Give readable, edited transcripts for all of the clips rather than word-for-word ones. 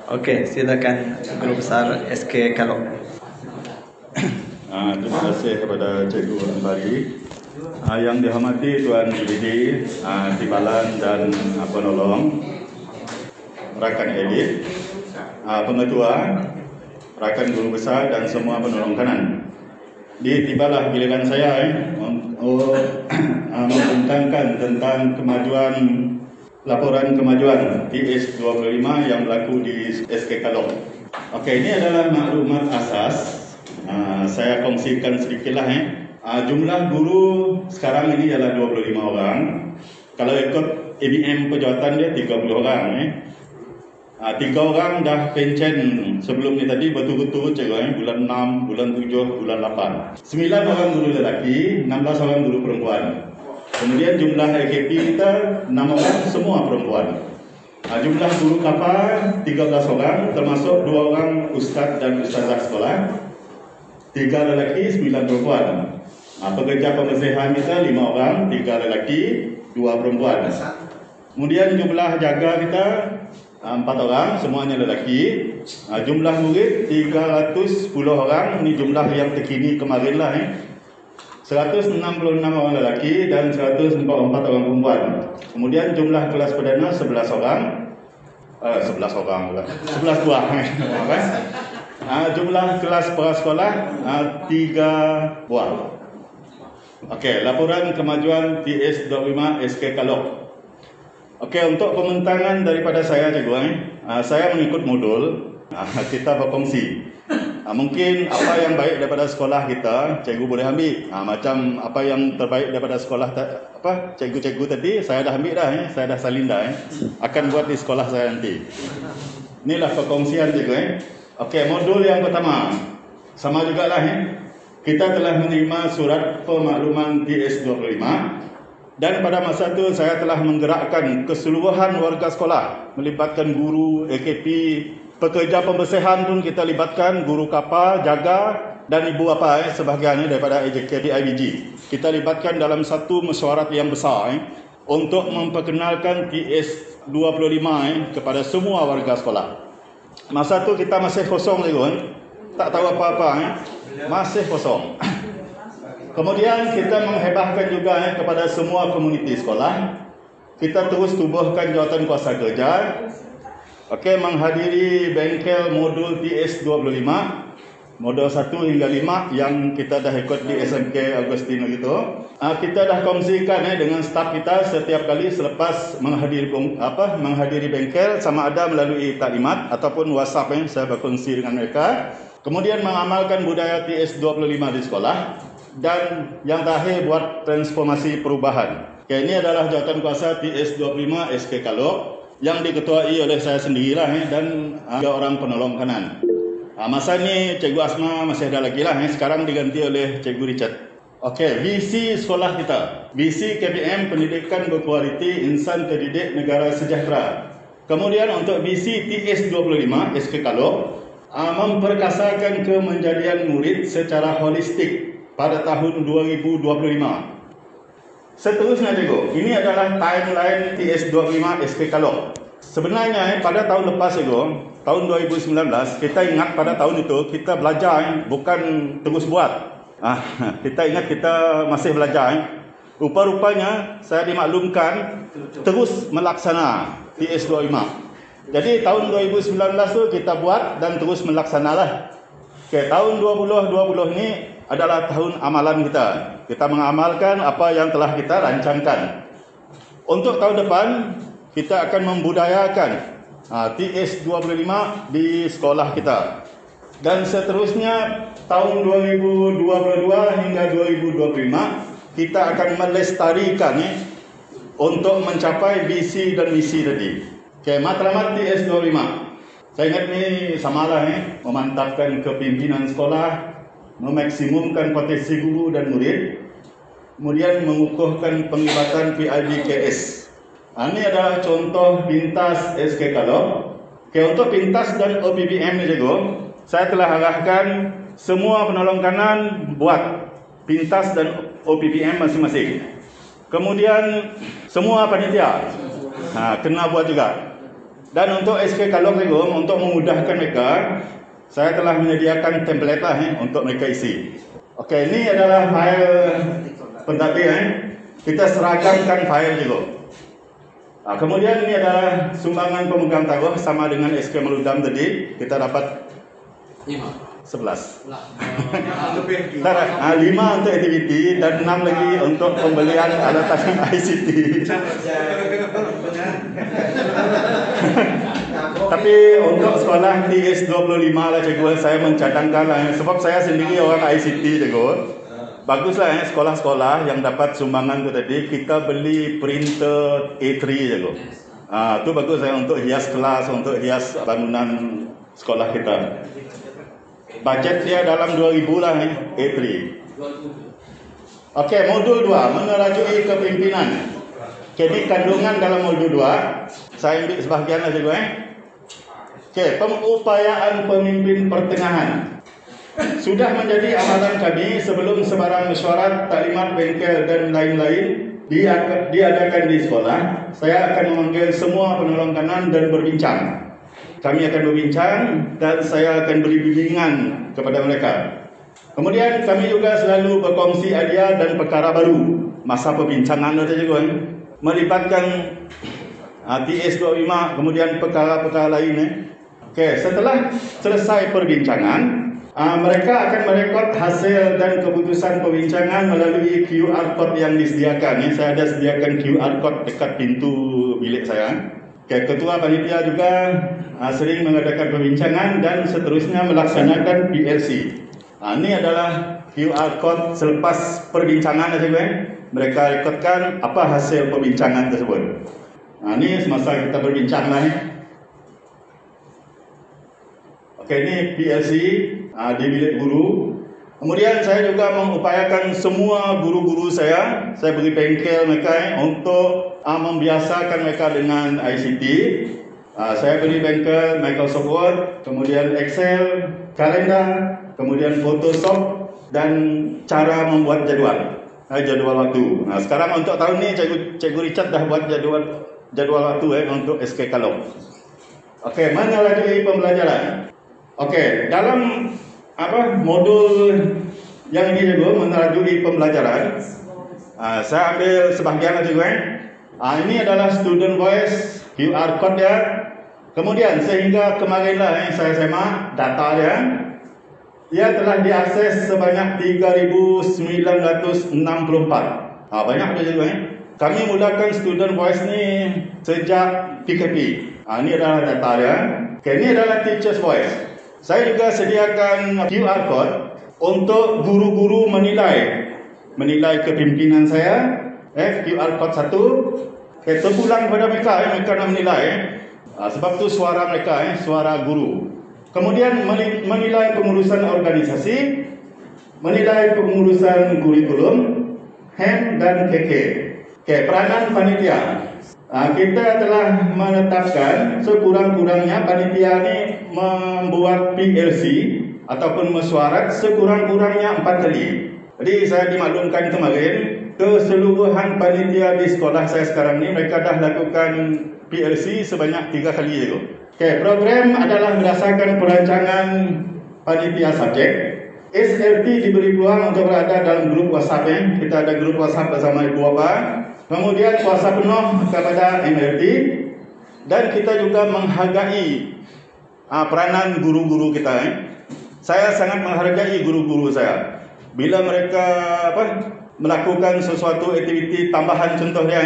Oke, silakan Guru Besar SK Kalong. Terima kasih kepada Cikgu Ambari. Yang dihormati Tuan Bidi, Timbalan dan penolong, rakan elit, pengetua, rakan guru besar dan semua penolong kanan. Tibalah giliran saya membentangkan tentang kemajuan laporan kemajuan TS25 yang berlaku di SK Kalong. Okey, ini adalah maklumat asas. Saya kongsikan sedikitlah. Jumlah guru sekarang ini adalah 25 orang. Kalau ikut ABM pejawatan dia 30 orang. 3 orang dah pencen sebelum ni tadi betul-betul cikgu bulan 6, bulan 7, bulan 8. 9 orang guru lelaki, 16 orang guru perempuan. Kemudian jumlah AKP kita 6 orang, semua perempuan. Jumlah guru kapal 13 orang, termasuk 2 orang ustaz dan ustazah sekolah. 3 lelaki, 9 perempuan. Pekerja pembersihan kita 5 orang, 3 lelaki, 2 perempuan. Kemudian jumlah jaga kita 4 orang, semuanya lelaki. Jumlah murid 310 orang, ini jumlah yang terkini kemarin lah. 166 orang lelaki dan 144 orang perempuan. Kemudian jumlah kelas perdana 11 orang. 11 orang pula. 11 buah. Jumlah kelas prasekolah 3 buah. Okey, laporan kemajuan TS25 SK Kalong. Okey, untuk pementangan daripada saya cikgu, saya mengikut modul. Kita berkongsi. Mungkin apa yang baik daripada sekolah kita, cikgu boleh ambil. Macam apa yang terbaik daripada sekolah cikgu-cikgu tadi, saya dah ambil dah. Saya dah salin dah. Akan buat di sekolah saya nanti. Inilah perkongsian cikgu. Okey, modul yang pertama. Sama jugalah. Kita telah menerima surat pemakluman TS25 dan pada masa itu saya telah menggerakkan keseluruhan warga sekolah, melibatkan guru, AKP, pekerja pembersihan pun kita libatkan, guru kapal, jaga dan ibu bapa sebahagiannya daripada AJK IBG. Kita libatkan dalam satu mesyuarat yang besar untuk memperkenalkan TS25 kepada semua warga sekolah. Masa tu kita masih kosong lagi, tak tahu apa-apa, masih kosong. Kemudian kita menghebahkan juga kepada semua komuniti sekolah. Kita terus tubuhkan jawatan kuasa kerja. Okey, menghadiri bengkel modul TS25, modul 1 hingga 5 yang kita dah ikut di SMK Agustino gitu. Kita dah kongsikan dengan staf kita setiap kali selepas menghadiri bengkel, sama ada melalui taklimat ataupun WhatsApp saya berkongsi dengan mereka. Kemudian mengamalkan budaya TS25 di sekolah. Dan yang terakhir buat transformasi perubahan. Okay, ini adalah jawatan kuasa TS25 SK Kalong yang diketuai oleh saya sendirilah dan 3 orang penolong kanan. Masa ni Cikgu Asma masih ada lagi lah. Sekarang diganti oleh Cikgu Richard. Okey, visi sekolah kita. Visi KPM Pendidikan Berkualiti Insan Terdidik Negara Sejahtera. Kemudian untuk visi TS25 SK Kalong, memperkasakan kemenjadian murid secara holistik pada tahun 2025. Seterusnya cikgu, ini adalah timeline TS25 SK Kalong. Sebenarnya pada tahun lepas cikgu, tahun 2019, kita ingat pada tahun itu kita belajar bukan terus buat. Kita ingat kita masih belajar. Rupa-rupanya saya dimaklumkan terus melaksana TS25. Jadi tahun 2019 tu kita buat dan terus melaksanalah. Okay, tahun 2020 ni adalah tahun amalan kita. Kita mengamalkan apa yang telah kita rancangkan. Untuk tahun depan, kita akan membudayakan TS25 di sekolah kita. Dan seterusnya, tahun 2022 hingga 2025, kita akan melestarikan untuk mencapai visi dan misi tadi. Okay, matlamat TS25. Saya ingat ni samalah memantapkan kepimpinan sekolah, memaksimumkan potensi guru dan murid, kemudian mengukuhkan penglibatan PIBKS. Ini adalah contoh pintas SK Kalong. Untuk pintas dan OPBM ni cikgu, saya telah arahkan semua penolong kanan buat pintas dan OPBM masing-masing. Kemudian semua panitia kena buat juga. Dan untuk SK Kalok juga, untuk memudahkan mereka, saya telah menyediakan template lah untuk mereka isi. Okey, ini adalah file pentadbir. Kita seragamkan file juga. Kemudian ini adalah sumbangan pemegang taruh sama dengan SK Meludam tadi. Kita dapat 11. 5 untuk aktiviti dan 6 lagi untuk pembelian alat ICT. Tapi untuk sekolah TS25 lah cikgu, saya mencadangkan lah, sebab saya sendiri orang ICT cikgu. Baguslah sekolah-sekolah yang dapat sumbangan tu tadi, kita beli printer A3 cikgu. Tu bagus untuk hias kelas, untuk hias bangunan sekolah kita. Bajet dia dalam 2000 lah A3. Okey, modul 2 menerajui kepimpinan. Jadi kandungan dalam modul 2 saya ambil sebahagian lah cikgu. Okey, pengupayaan pemimpin pertengahan. Sudah menjadi amalan kami sebelum sebarang mesyuarat, taklimat, bengkel dan lain-lain diadakan di sekolah. Saya akan memanggil semua penolong kanan dan berbincang. Kami akan berbincang dan saya akan beri bimbingan kepada mereka. Kemudian kami juga selalu berkongsi idea dan perkara baru. Masa perbincangan itu juga melibatkan TS25, kemudian perkara-perkara lain. Okey, setelah selesai perbincangan, mereka akan merekod hasil dan keputusan perbincangan melalui QR code yang disediakan. Saya ada sediakan QR code dekat pintu bilik saya. Okay, ketua panitia juga sering mengadakan perbincangan dan seterusnya melaksanakan PLC. Ini adalah QR code selepas perbincangan mereka rekodkan apa hasil perbincangan tersebut. Ini semasa kita berbincang lah. Okey, ini PLC di bilik guru. Kemudian saya juga mengupayakan semua guru-guru saya beri bengkel mereka untuk membiasakan mereka dengan ICT. Saya beri bengkel Microsoft Word, kemudian Excel, kalender, kemudian Photoshop dan cara membuat jadual waktu. Sekarang untuk tahun ni Cikgu Richard dah buat jadual waktu untuk SK Kalok. Okey, mana lagi pembelajaran? Okey, dalam modul yang ini juga menerajui pembelajaran. Saya ambil sebahagian lagi ini adalah student voice QR code dia. Kemudian sehingga kemarinlah saya semak data dia. Ia telah diakses sebanyak 3,964. Banyak juga Kami mulakan student voice ni sejak PKP. Ini adalah data dia. Okay, ini adalah teacher's voice. Saya juga sediakan QR code untuk guru-guru menilai kepimpinan saya. QR code 1 terpulang kepada mereka nak menilai. Sebab tu suara mereka, suara guru. Kemudian menilai pengurusan organisasi, menilai pengurusan kurikulum, HEM dan KK. Peranan panitia. Kita telah menetapkan sekurang-kurangnya panitia ini membuat PLC ataupun mesyuarat sekurang-kurangnya 4 kali. Jadi saya dimaklumkan kemarin, keseluruhan panitia di sekolah saya sekarang ni mereka dah lakukan PLC sebanyak 3 kali juga. Program adalah berdasarkan perancangan panitia subjek. SLT diberi peluang untuk berada dalam grup WhatsApp. Kita ada grup WhatsApp bersama ibu bapa. Kemudian kuasa penuh kepada MLT. Dan kita juga menghargai peranan guru-guru kita. Saya sangat menghargai guru-guru saya. Bila mereka melakukan sesuatu aktiviti tambahan contohnya,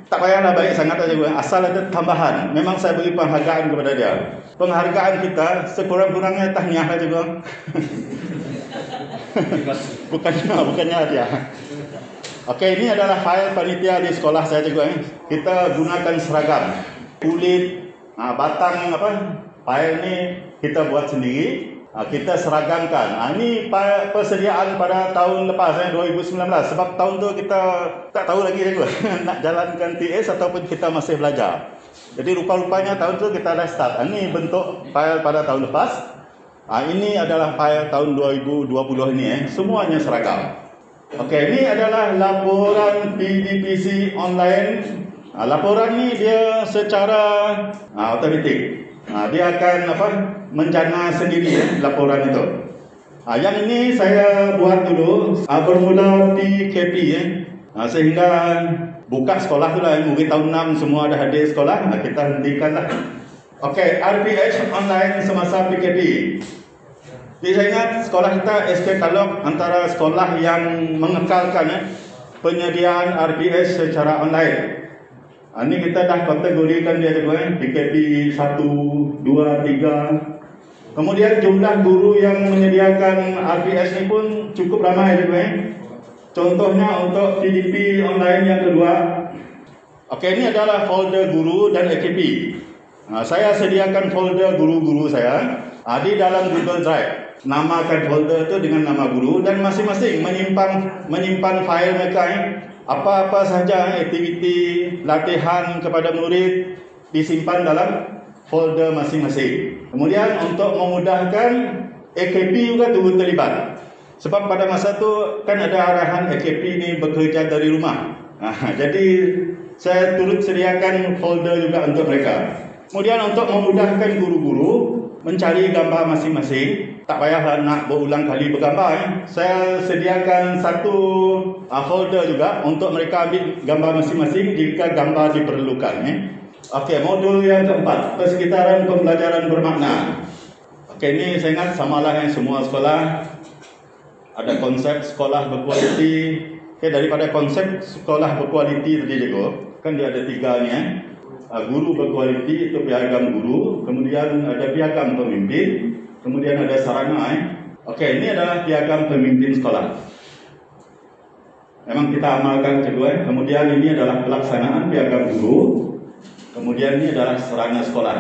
tak payahlah baik sangat saja, asal ada tambahan. Memang saya beri penghargaan kepada dia. Penghargaan kita sekurang-kurangnya tahniah juga. Bukannya dia. Okey, ini adalah file panitia di sekolah saya juga. Kita gunakan seragam. Kulit, batang file ni kita buat sendiri. Kita seragamkan. Ini persediaan pada tahun lepas 2019. Sebab tahun tu kita tak tahu lagi juga nak jalankan TS ataupun kita masih belajar. Jadi rupa-rupanya tahun tu kita dah start. Ini bentuk file pada tahun lepas. Ini adalah file tahun 2020 ini. Semuanya seragam. Okey, ini adalah laporan PDPC online Laporan ni dia secara otomatik. Dia akan mencana sendiri laporan itu. Yang ini saya buat dulu bermula PKP sehingga buka sekolah tu lah. Mungkin tahun 6 semua dah hadir sekolah, kita hentikan lah. Okey, RPH online semasa PKP. Jadi saya ingat sekolah kita SK Kalok antara sekolah yang mengekalkan penyediaan RPH secara online. Ini kita dah kategorikan dia PKP 1, 2, 3. Kemudian jumlah guru yang menyediakan RPH ni pun cukup ramai Contohnya untuk PDP online yang kedua. Okey, ini adalah folder guru dan AKP. Saya sediakan folder guru-guru saya di dalam Google Drive. Namakan folder itu dengan nama guru dan masing-masing menyimpan file mereka apa-apa sahaja aktiviti latihan kepada murid disimpan dalam folder masing-masing. Kemudian untuk memudahkan AKP juga turut terlibat. Sebab pada masa tu kan ada arahan AKP ni bekerja dari rumah. Jadi saya turut sediakan folder juga untuk mereka. Kemudian untuk memudahkan guru-guru mencari gambar masing-masing, tak payahlah nak berulang kali bergambar. Saya sediakan satu folder juga untuk mereka ambil gambar masing-masing jika gambar diperlukan. Okey, modul yang keempat, persekitaran pembelajaran bermakna. Okey, ini saya ingat samalah yang semua sekolah ada konsep sekolah berkualiti. Okey, daripada konsep sekolah berkualiti tadi juga, kan dia ada 3 ni guru berkualiti itu piagam guru, kemudian ada piagam pemimpin, kemudian ada sarana. Okey, ini adalah piagam pemimpin sekolah. Memang kita amalkan kedua. Kemudian ini adalah pelaksanaan piagam guru. Kemudian ini adalah sarana sekolah.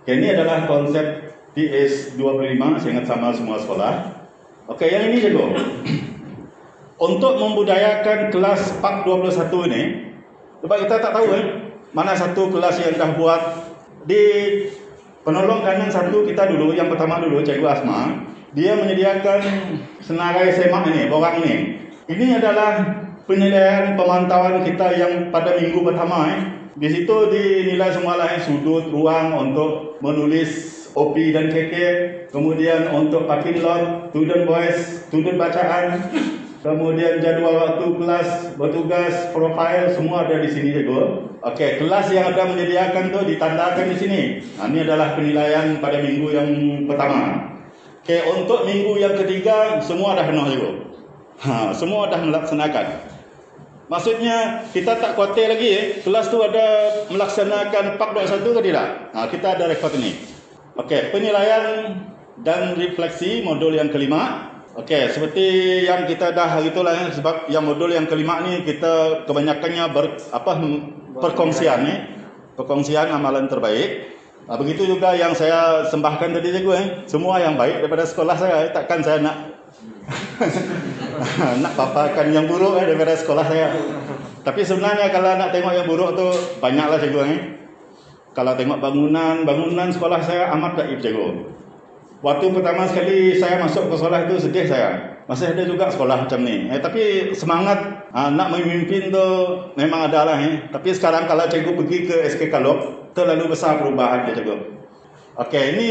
Okey, ini adalah konsep TS25, saya ingat sama semua sekolah. Okey, yang ini juga. Untuk membudayakan kelas 421 ini, sebab kita tak tahu mana satu kelas yang dah buat di penolong kanan satu kita dulu, yang pertama dulu Cikgu Asma, dia menyediakan senarai semak ini, borang ini. Ini adalah penilaian pemantauan kita yang pada minggu pertama. Di situ dinilai semualah sudut ruang untuk menulis OP dan KK, kemudian untuk parking lot, student voice, student bacaan, kemudian jadual waktu kelas, bertugas, profil, semua ada di sini juga. Okey, kelas yang ada menyediakan tu ditandakan di sini. Ini adalah penilaian pada minggu yang pertama. Okey, untuk minggu yang ketiga semua dah penuh juga. Semua dah melaksanakan. Maksudnya kita tak khawatir lagi kelas tu ada melaksanakan 421 ke tidak? Kita ada rekod ini. Okey, penilaian dan refleksi modul yang kelima. Okey, seperti yang kita dah itulah sebab yang modul yang kelima ni kita kebanyakannya perkongsian perkongsian amalan terbaik. Begitu juga yang saya sembahkan tadi cikgu semua yang baik daripada sekolah saya, takkan saya nak nak paparkan yang buruk daripada sekolah saya. Tapi sebenarnya kalau nak tengok yang buruk tu banyaklah cikgu Kalau tengok bangunan sekolah saya amat taib cikgu. Waktu pertama sekali saya masuk ke sekolah itu sedih saya. Masih ada juga sekolah macam ni. Tapi semangat nak memimpin tu memang ada lah. Tapi sekarang kalau cikgu pergi ke SK Kalok, terlalu besar perubahan dia cikgu. Okey, ini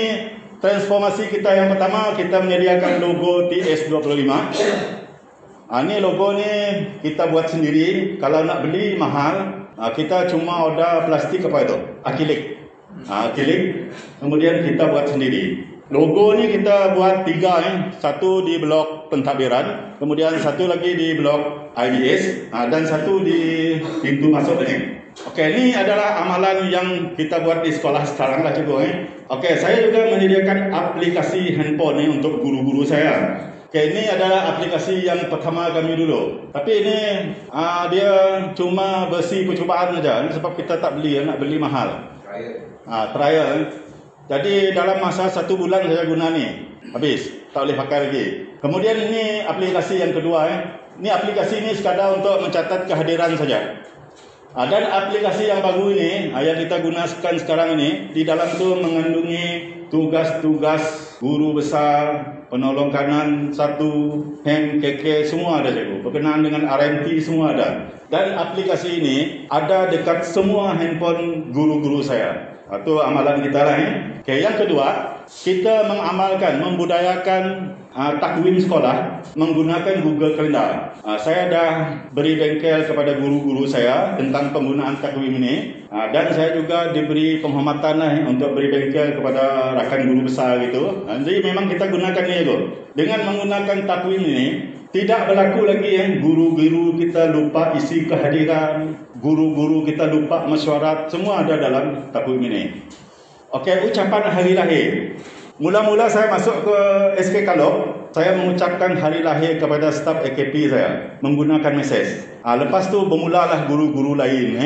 transformasi kita yang pertama, kita menyediakan logo TS25. Ini logo ni kita buat sendiri. Kalau nak beli mahal, kita cuma order plastik apa itu? Akrilik. Akrilik. Kemudian kita buat sendiri. Logo ni kita buat 3 satu di blok pentadbiran, kemudian satu lagi di blok IBS dan satu di pintu masuk ini. Okey, ini adalah amalan yang kita buat di sekolah sekarang lah cikgu Okey, saya juga menyediakan aplikasi handphone ni untuk guru-guru saya. Okey, ini adalah aplikasi yang pertama kami dulu. Tapi ini dia cuma versi percubaan saja sebab kita tak beli, nak beli mahal. Trial. Jadi dalam masa 1 bulan saya guna ni, habis, tak boleh pakai lagi. Kemudian ini aplikasi yang kedua Ini aplikasi ini sekadar untuk mencatat kehadiran saja. Dan aplikasi yang baru ini yang kita gunakan sekarang ini, di dalam tu mengandungi tugas-tugas guru besar, penolong kanan 1, HEM, KK, semua ada cikgu. Berkenaan dengan RMT semua ada. Dan aplikasi ini ada dekat semua handphone guru-guru saya. Itu amalan kita lah. Okay, yang kedua, kita mengamalkan, membudayakan takwim sekolah menggunakan Google Calendar. Saya dah beri bengkel kepada guru-guru saya tentang penggunaan takwim ini, dan saya juga diberi penghormatan untuk beri bengkel kepada rakan guru besar gitu. Jadi memang kita gunakan ini tu. Dengan menggunakan takwim ini, tidak berlaku lagi guru-guru kita lupa isi kehadiran, guru-guru kita lupa mesyuarat, semua ada dalam takwim ini. Okey, ucapan hari lahir. Mula-mula saya masuk ke SK Kalok, saya mengucapkan hari lahir kepada staf AKP saya menggunakan mesej. Lepas tu bermulalah guru-guru lain.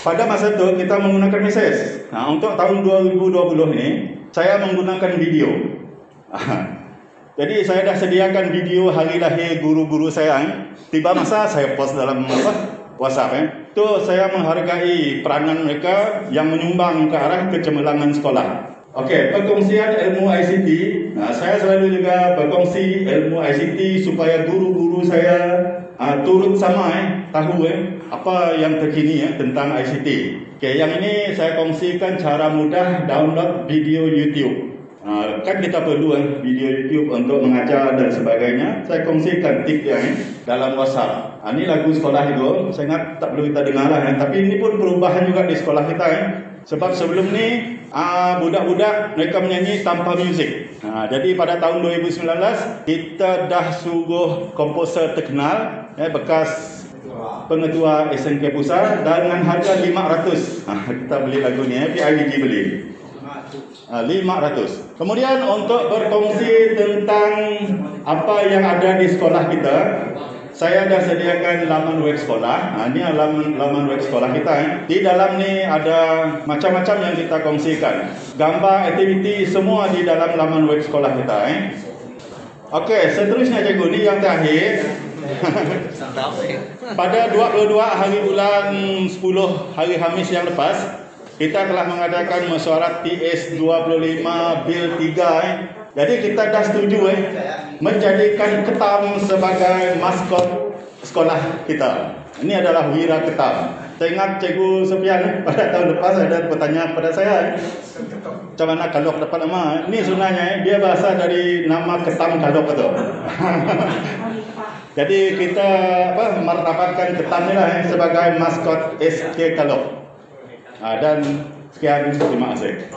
Pada masa tu kita menggunakan mesej. Untuk tahun 2020 ini saya menggunakan video. Jadi saya dah sediakan video hari lahir guru-guru saya. Tiba masa saya post dalam WhatsApp. Tu saya menghargai peranan mereka yang menyumbang ke arah kecemerlangan sekolah. Okey, perkongsian ilmu ICT. Saya selalu juga berkongsi ilmu ICT supaya guru-guru saya turut sama tahu apa yang terkini tentang ICT. Okey, yang ini saya kongsikan cara mudah download video YouTube. Kan kita perlu video YouTube untuk mengajar dan sebagainya. Saya kongsikan tip yang dalam WhatsApp. Ini lagu sekolah itu, saya ingat tak perlu kita dengar lah. Tapi ini pun perubahan juga di sekolah kita. Sebab sebelum ni budak-budak mereka menyanyi tanpa muzik. Jadi pada tahun 2019 kita dah suruh komposer terkenal bekas pengetua SNK Pusat dengan harga 500. Kita beli lagu ni, PIBG beli 500. Kemudian untuk berkongsi tentang apa yang ada di sekolah kita, saya dah sediakan laman web sekolah. Ini laman web sekolah kita. Di dalam ni ada macam-macam yang kita kongsikan. Gambar, aktiviti semua di dalam laman web sekolah kita. Okey, seterusnya cikgu, ni yang terakhir. Pada 22 hari bulan 10 hari Khamis yang lepas, kita telah mengadakan mesyuarat TS25 Bil 3. Jadi kita dah setuju menjadikan ketam sebagai maskot sekolah kita. Ini adalah wira ketam. Saya ingat Cikgu Sofian pada tahun lepas ada bertanya kepada saya, macam mana Kalok dapat nama? Ini sebenarnya dia berasal dari nama ketam Kalok itu. Jadi kita martabatkan ketam ni lah sebagai maskot SK Kalok. Dan sekian, terima kasih.